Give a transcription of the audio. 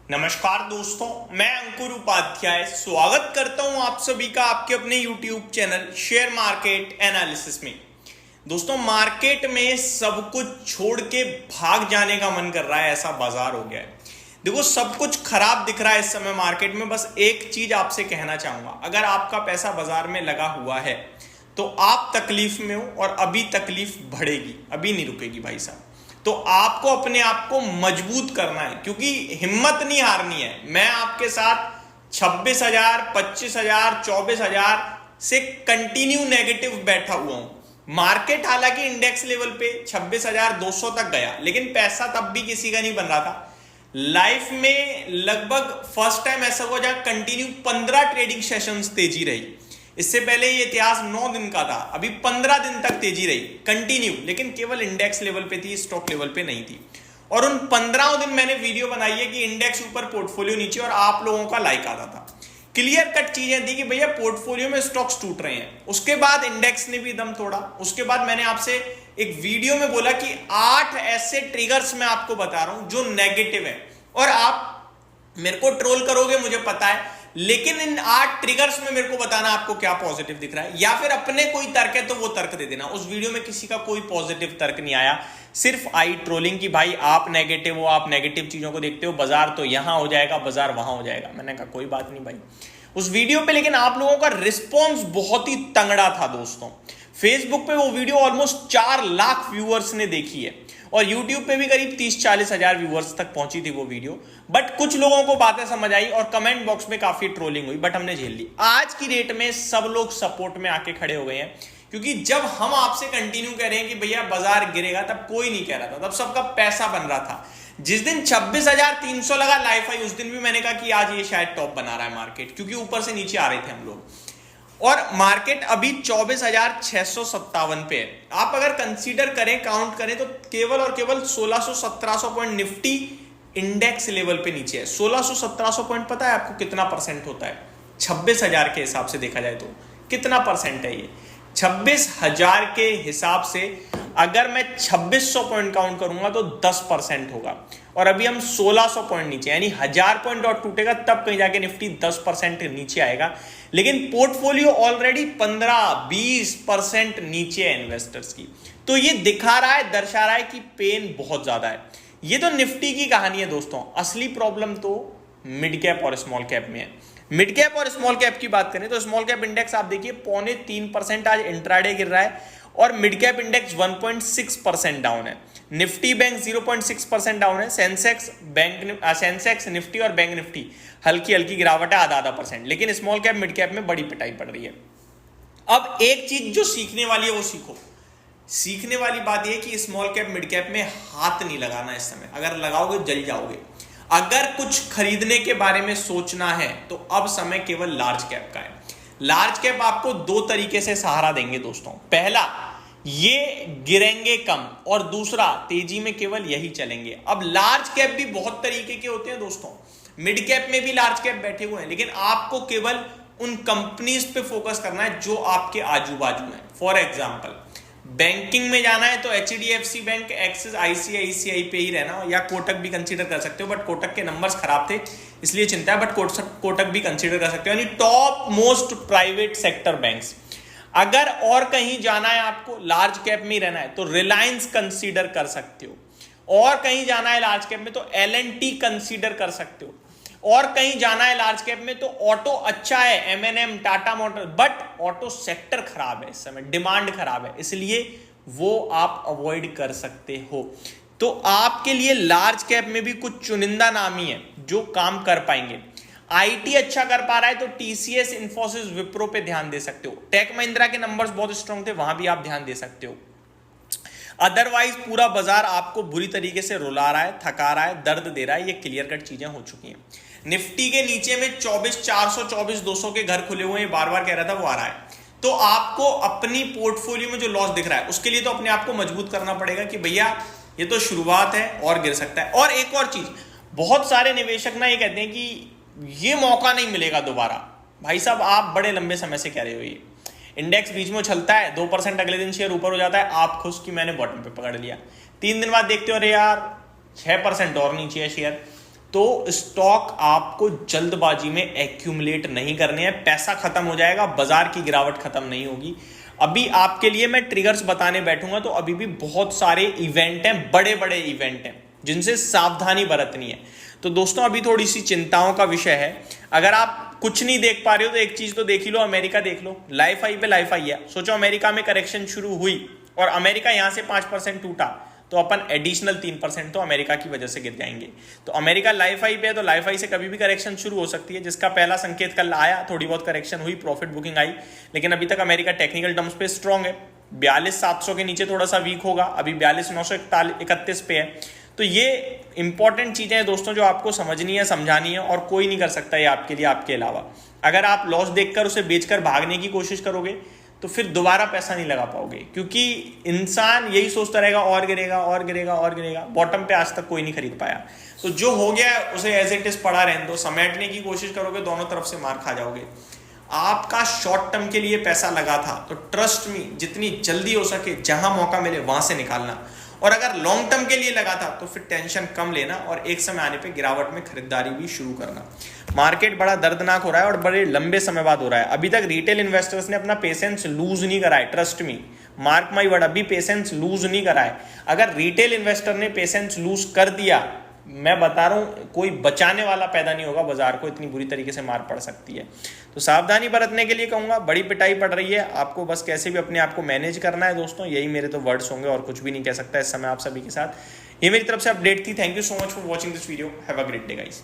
नमस्कार दोस्तों, मैं अंकुर उपाध्याय स्वागत करता हूं आप सभी का आपके अपने YouTube channel share market analysis में। दोस्तों, मार्केट में सब कुछ छोड़ के भाग जाने का मन कर रहा है, ऐसा बाजार हो गया है। देखो, सब कुछ खराब दिख रहा है इस समय मार्केट में। बस एक चीज आपसे कहना चाहूंगा, अगर आपका पैसा बाजार में लगा हुआ है तो आप तकलीफ में हो और अभी तकलीफ बढ़ेगी, अभी नहीं रुकेगी भाई साहब। तो आपको अपने आप को मजबूत करना है, क्योंकि हिम्मत नहीं हारनी है। मैं आपके साथ 26,000, 25,000, 24,000 से कंटिन्यू नेगेटिव बैठा हुआ हूं। मार्केट हालांकि इंडेक्स लेवल पे 26,200 तक गया, लेकिन पैसा तब भी किसी का नहीं बन रहा था। लाइफ में लगभग फर्स्ट टाइम ऐसा हुआ जहां कंटिन्यू 15 ट्रेडिंग सेशंस तेजी रही। इससे पहले ये इतिहास 9 दिन का था, अभी 15 दिन तक तेजी रही कंटिन्यू, लेकिन केवल इंडेक्स लेवल पे थी, स्टॉक लेवल पे नहीं थी। और उन 15 दिन मैंने वीडियो बनाई है कि इंडेक्स ऊपर पोर्टफोलियो नीचे, और आप लोगों का लाइक आता था। क्लियर कट चीजें थी कि भैया पोर्टफोलियो में स्टॉक्स टूट रहे हैं। उसके बाद इंडेक्स ने भी दम तोड़ा। उसके बाद मैंने आपसे एक वीडियो में बोला कि 8 ऐसे ट्रिगर्स मैं आपको बता रहा हूं जो नेगेटिव है, और आप मेरे को ट्रोल करोगे मुझे पता है, लेकिन इन 8 ट्रिगर्स में मेरे को बताना आपको क्या पॉजिटिव दिख रहा है, या फिर अपने कोई तर्क है तो वो तर्क दे देना। उस वीडियो में किसी का कोई पॉजिटिव तर्क नहीं आया, सिर्फ आई ट्रोलिंग की भाई आप नेगेटिव हो, आप नेगेटिव चीजों को देखते हो, बाजार तो यहां हो जाएगा, बाजार वहां हो जाएगा। मैंने कहा कोई बात नहीं भाई उस वीडियो पे, लेकिन आप लोगों का रिस्पॉन्स बहुत ही तंगड़ा था दोस्तों। फेसबुक पे वो वीडियो ऑलमोस्ट 4 लाख व्यूअर्स ने देखी है, और YouTube पे भी करीब 30-40 हजार व्यूअर्स तक पहुंची थी वो वीडियो। बट कुछ लोगों को बातें समझ आई और कमेंट बॉक्स में काफी ट्रोलिंग हुई, बट हमने झेल ली। आज की डेट में सब लोग सपोर्ट में आके खड़े हो गए हैं, क्योंकि जब हम आपसे कंटिन्यू कह रहे हैं कि भैया बाजार गिरेगा, तब कोई नहीं कह रहा था, तब सबका पैसा बन रहा था। जिस दिन 26,300 लगा लाइफ हाई, उस दिन भी मैंने कहा कि आज ये शायद टॉप बना रहा है मार्केट, क्योंकि ऊपर से नीचे आ रहे थे हम लोग। और मार्केट अभी 24,657 पे है। आप अगर कंसीडर करें, काउंट करें, तो केवल और केवल 1600-1700 पॉइंट निफ्टी इंडेक्स लेवल पे नीचे है। 1600-1700 पॉइंट पता है आपको कितना परसेंट होता है? 26,000 के हिसाब से देखा जाए तो कितना परसेंट है ये? 26,000 के हिसाब से अगर मैं 2600 पॉइंट काउंट करूंगा तो 10% होगा, और अभी हम 1600 पॉइंट नीचे, यानी 1000 पॉइंट और टूटेगा तब कहीं जाके निफ्टी 10% नीचे आएगा। लेकिन पोर्टफोलियो ऑलरेडी 15-20% नीचे है इन्वेस्टर्स की। तो ये दिखा रहा है, दर्शा रहा है कि पेन बहुत ज्यादा है। ये तो निफ्टी की कहानी है दोस्तों। असली प्रॉब्लम तो मिड कैप और स्मॉल कैप में है। मिड कैप और स्मॉल कैप की बात करें तो स्मॉल कैप इंडेक्स आप देखिए 0.3% आज इंट्राडे गिर रहा है, और मिड कैप इंडेक्स 1.6% डाउन है। निफ्टी बैंक 0.6% डाउन है। सेंसेक्स निफ्टी और बैंक निफ्टी हल्की हल्की गिरावट है, आधा %, लेकिन स्मॉल कैप मिड कैप में बड़ी पिटाई पड़ रही है। अब एक चीज जो सीखने वाली है वो सीखो। सीखने वाली बात यह कि स्मॉल कैप मिड कैप में हाथ नहीं लगाना इस समय। अगर लगाओगे जल जाओगे। अगर कुछ खरीदने के बारे में सोचना है तो अब समय केवल लार्ज कैप का है। लार्ज कैप आपको 2 तरीके से सहारा देंगे दोस्तों। पहला, ये गिरेंगे कम, और दूसरा, तेजी में केवल यही चलेंगे। अब लार्ज कैप भी बहुत तरीके के होते हैं दोस्तों। मिड कैप में भी लार्ज कैप बैठे हुए हैं, लेकिन आपको केवल उन कंपनीज पे फोकस करना है जो आपके आजू बाजू हैं। फॉर एग्जाम्पल, बैंकिंग में जाना है तो HDFC बैंक, एक्सिस, ICICI पे ही रहना, या कोटक भी कंसीडर कर सकते हो, बट कोटक के नंबर्स खराब थे इसलिए चिंता है, बट कोटक भी कंसीडर कर सकते हो, यानी top most private sector banks. अगर और कहीं जाना है आपको, लार्ज कैप में ही रहना है, तो रिलायंस कंसीडर कर सकते हो। और कहीं जाना है लार्ज कैप में तो L&T कंसीडर कर सकते हो। और कहीं जाना है लार्ज कैप में तो ऑटो अच्छा है, M&M, Tata motor, but auto sector खराब है इस समय, डिमांड खराब है, इसलिए वो आप अवॉइड कर सकते हो। तो आपके लिए लार्ज कैप में भी कुछ चुनिंदा नाम ही है जो काम कर पाएंगे। IT अच्छा कर पा रहा है तो TCS, इंफोसिस, विप्रो पे ध्यान दे सकते हो। टेक महिंद्रा के नंबर्स बहुत स्ट्रांग थे, वहां भी आप ध्यान दे सकते हो। अदरवाइज पूरा बाजार आपको बुरी तरीके से रुला रहा है, थका रहा है, दर्द दे रहा है, ये क्लियर कट चीजें हो चुकी हैं। निफ्टी के नीचे में 24,400, 24,200 के घर खुले हुए हैं, बार बार कह रहा था, वो आ रहा है। तो आपको अपनी पोर्टफोलियो में जो लॉस दिख रहा है उसके लिए तो अपने आप को मजबूत करना पड़ेगा कि भैया ये तो शुरुआत है और गिर सकता है। और एक और चीज, बहुत सारे निवेशक ना ये कहते हैं कि ये मौका नहीं मिलेगा दोबारा। भाई साहब, आप बड़े लंबे समय से कह रहे हो, ये इंडेक्स बीच में उछलता है, 2%, अगले दिन शेयर ऊपर हो जाता है, आप खुश कि मैंने बॉटम पे पकड़ लिया। 3 दिन बाद देखते हो अरे यार 6% और नीचे है शेयर, तो स्टॉक आपको जल्दबाजी में एक्यूमुलेट नहीं करने हैं। पैसा खत्म हो जाएगा, बाजार की गिरावट खत्म नहीं होगी। अभी आपके लिए मैं ट्रिगर्स बताने बैठूंगा तो अभी भी बहुत सारे इवेंट हैं, बड़े बड़े इवेंट हैं जिनसे सावधानी बरतनी है। तो दोस्तों अभी थोड़ी सी चिंताओं का विषय है। अगर आप कुछ नहीं देख पा रहे हो तो एक चीज तो देख ही लो, अमेरिका देख लो, लाइफ हाई पे लाइफ हाई है। सोचो अमेरिका में करेक्शन शुरू हुई और अमेरिका यहां से 5% टूटा तो अपन एडिशनल 3% तो अमेरिका की वजह से गिर जाएंगे। तो अमेरिका लाइफ हाई पे है तो लाइफ हाई से कभी भी करेक्शन शुरू हो सकती है, जिसका पहला संकेत कल आया, थोड़ी बहुत करेक्शन हुई, प्रॉफिट बुकिंग आई, लेकिन अभी तक अमेरिका टेक्निकल टर्म्स पे स्ट्रॉन्ग है। 42,700 के नीचे थोड़ा सा वीक होगा, अभी 42,931 पे है। तो ये इंपॉर्टेंट चीजें हैं दोस्तों जो आपको समझनी है, समझानी है, और कोई नहीं कर सकता ये आपके लिए आपके अलावा। अगर आप लॉस देखकर उसे बेचकर भागने की कोशिश करोगे तो फिर दोबारा पैसा नहीं लगा पाओगे, क्योंकि इंसान यही सोचता रहेगा और गिरेगा और गिरेगा और गिरेगा। बॉटम पे आज तक कोई नहीं खरीद पाया। तो जो हो गया उसे एज इट इज पड़ा रहने दो, समेटने की कोशिश करोगे दोनों तरफ से मार खा जाओगे। आपका शॉर्ट टर्म के लिए पैसा लगा था तो ट्रस्ट मी, जितनी जल्दी हो सके जहां मौका मिले वहां से निकालना, और अगर लॉन्ग टर्म के लिए लगा था तो फिर टेंशन कम लेना और एक समय आने पे गिरावट में खरीदारी भी शुरू करना। मार्केट बड़ा दर्दनाक हो रहा है और बड़े लंबे समय बाद हो रहा है। अभी तक रिटेल इन्वेस्टर्स ने अपना पेशेंस लूज नहीं करा है, trust me, mark my word, अभी पेशेंस लूज नहीं करा है। अगर रिटेल इन्वेस्टर ने पेशेंस लूज कर दिया, मैं बता रहा हूं कोई बचाने वाला पैदा नहीं होगा बाजार को, इतनी बुरी तरीके से मार पड़ सकती है। तो सावधानी बरतने के लिए कहूंगा, बड़ी पिटाई पड़ रही है, आपको बस कैसे भी अपने आप को मैनेज करना है दोस्तों, यही मेरे तो वर्ड्स होंगे और कुछ भी नहीं कह सकता इस समय आप सभी के साथ। ये मेरी तरफ से अपडेट थी। Thank you so much for watching this video. Have a great day guys.